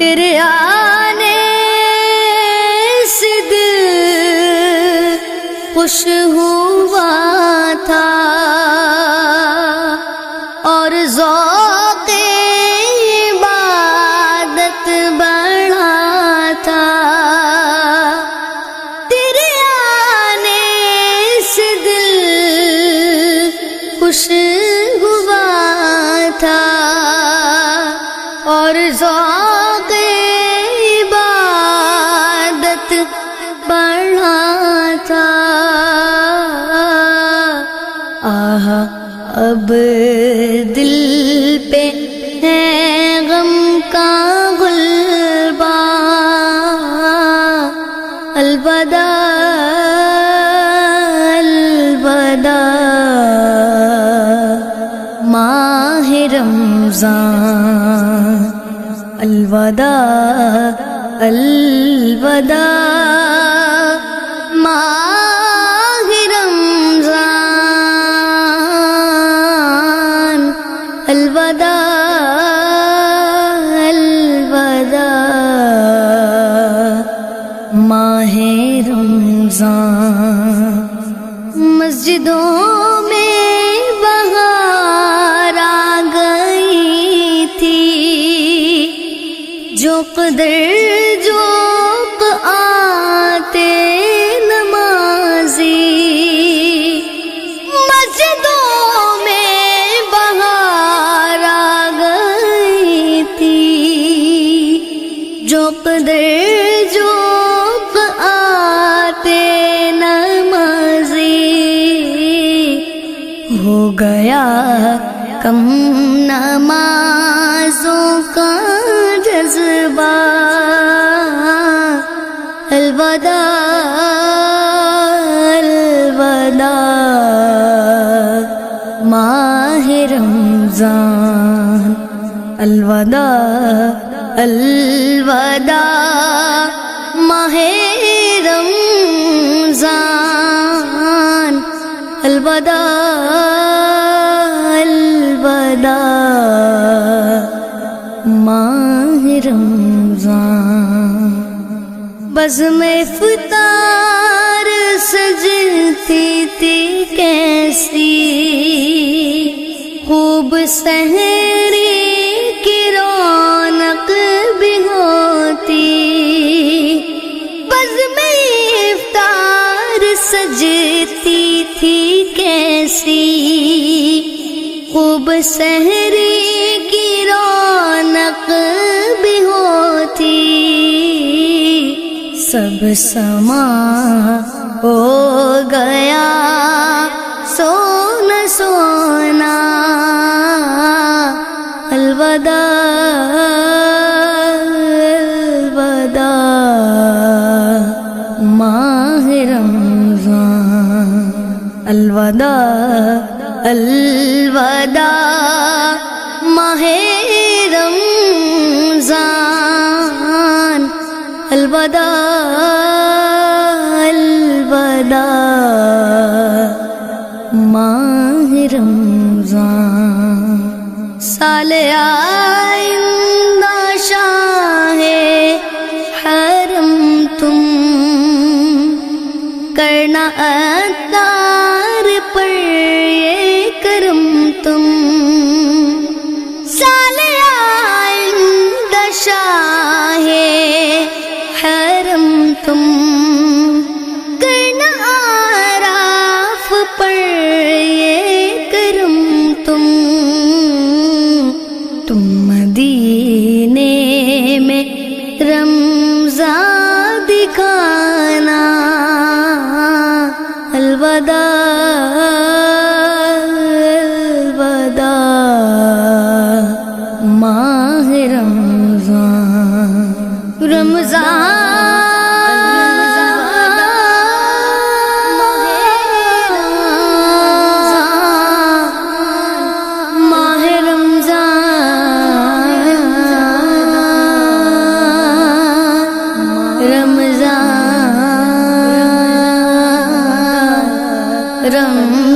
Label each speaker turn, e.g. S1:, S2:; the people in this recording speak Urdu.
S1: تیرے آنے سے دل خوش ہوا تھا اور ذوق عبادت بڑھا تھا. تیرے آنے سے دل خوش ہوا تھا اور ذوق عبادت بڑھا تھا. آہ اب دل پہ ہے غم کا غلباں. الوداع الوداع ماہ رمضان. الوداع الوداع ماہ رمضان. الوداع الوداع ماہ رمضان. مسجدوں میں بہار آ گئی تھی. جو قدر جوق آتے نمازی. مسجدوں میں بہار آ گئی تھی. جو قدر جوق آتے نمازی. ہو گیا کم نمازوں کا جذبہ. الوداع الوداع ماہ رمضان. الوداع الوداع ماہ رمضان. الوداع الوداع ماہ رمضان. بزم افطار سجتی تھی کیسی. خوب سحری کی رونق بھی ہوتی. بزم افطار سجتی تھی کیسی. خوب سحری کی رونق بھی ہوتی. سب سما ہو گیا سونا سونا. الوداع الوداع ماہ رمضان. الوداع الوداع ماہ رمضان. الوداع الوداع ماہ رمضان. سال آئندہ شاہ حرم تم کرنا اتار پر یہ کرم تم. سال آئندہ شاہ حرم تم کرنا آراف پر یہ کرم تم. تم مدینے میں رمضان دکھانا. الوداع الوداع ماہ رمضان. رمضان ماہ رمضان. رمضان